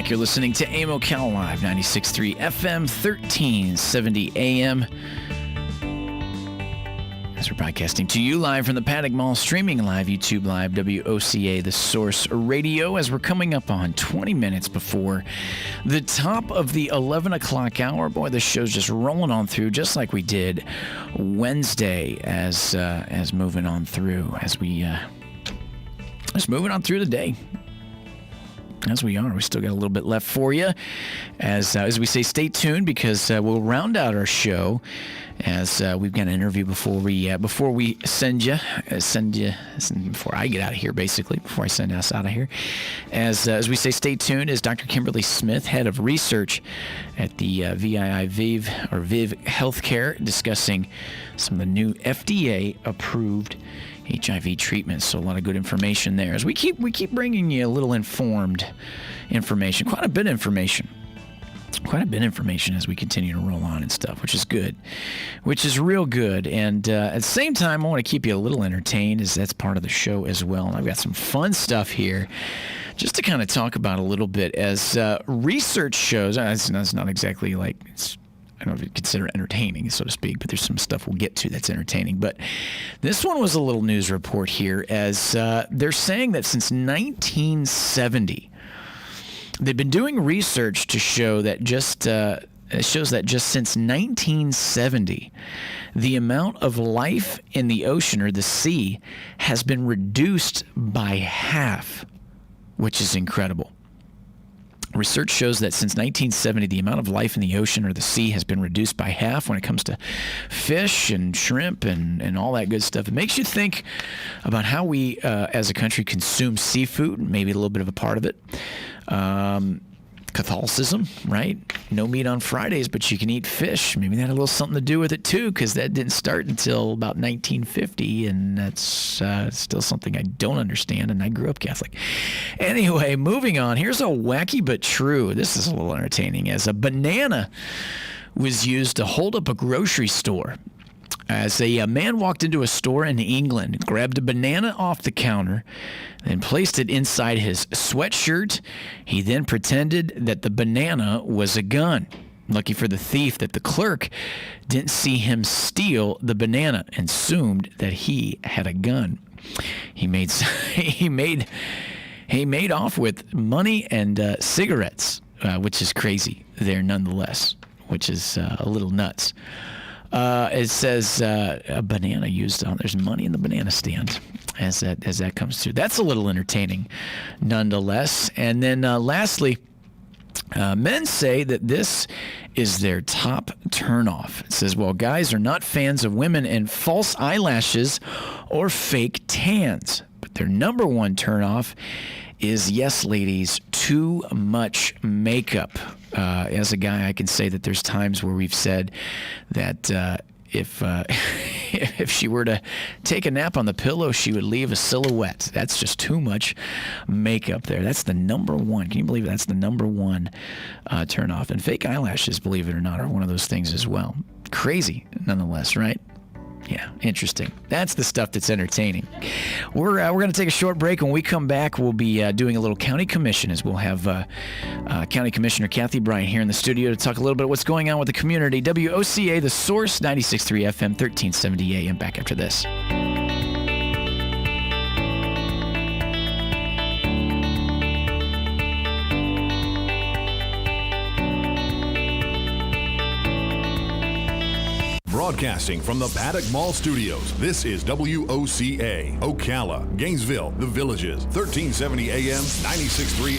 back. You're listening to AIM Ocala Live, 96.3 FM, 1370 AM. As we're broadcasting to you live from the Paddock Mall, streaming live, YouTube Live, WOCA, The Source Radio, as we're coming up on 20 minutes before the top of the 11 o'clock hour. Boy, this show's just rolling on through, just like we did Wednesday, as moving on through, as we just moving on through the day. As we are, we still got a little bit left for you. As we say, stay tuned, because we'll round out our show as we've got an interview before we send you before I get out of here, basically, before I send us out of here. As we say, stay tuned, is Dr. Kimberly Smith, head of research at the VIV Healthcare, discussing some of the new FDA-approved HIV treatment. So a lot of good information there. As we keep bringing you a little informed information, quite a bit of information as we continue to roll on and stuff, which is good, which is real good. And at the same time, I want to keep you a little entertained, as that's part of the show as well. And I've got some fun stuff here just to kind of talk about a little bit, as research shows. That's not exactly like I don't know if you consider it entertaining, so to speak, but there's some stuff we'll get to that's entertaining. But this one was a little news report here, as they're saying that since 1970, they've been doing research to show that just since 1970, the amount of life in the ocean, or the sea, has been reduced by half, which is incredible. Research shows that since 1970, the amount of life in the ocean or the sea has been reduced by half when it comes to fish and shrimp and all that good stuff. It makes you think about how we, as a country, consume seafood, maybe a little bit of a part of it. Catholicism, right? No meat on Fridays, but you can eat fish. Maybe that had a little something to do with it too, because that didn't start until about 1950, and that's still something I don't understand, and I grew up Catholic. Anyway, moving on. Here's a wacky but true. This is a little entertaining. As a banana was used to hold up a grocery store. As a man walked into a store in England, grabbed a banana off the counter, then placed it inside his sweatshirt. He then pretended that the banana was a gun. Lucky for the thief that the clerk didn't see him steal the banana and assumed that he had a gun. He made off with money and cigarettes, which is crazy there nonetheless, which is a little nuts. It says a banana used on. There's money in the banana stand as that comes through. That's a little entertaining, nonetheless. And then lastly, men say that this is their top turnoff. It says, well, guys are not fans of women in false eyelashes or fake tans, but their number one turnoff is, yes, ladies, too much makeup. As a guy, I can say that there's times where we've said that if she were to take a nap on the pillow, she would leave a silhouette. That's just too much makeup there. That's the number one. Can you believe it? That's the number one turnoff. And fake eyelashes, believe it or not, are one of those things as well. Crazy, nonetheless, right? Yeah, interesting. That's the stuff that's entertaining. We're going to take a short break. When we come back, we'll be doing a little county commission, as we'll have County Commissioner Kathy Bryant here in the studio to talk a little bit what's going on with the community. WOCA, The Source, 96.3 FM, 1370 AM. Back after this. Broadcasting from the Paddock Mall Studios, this is WOCA, Ocala, Gainesville, The Villages, 1370 AM, 96.3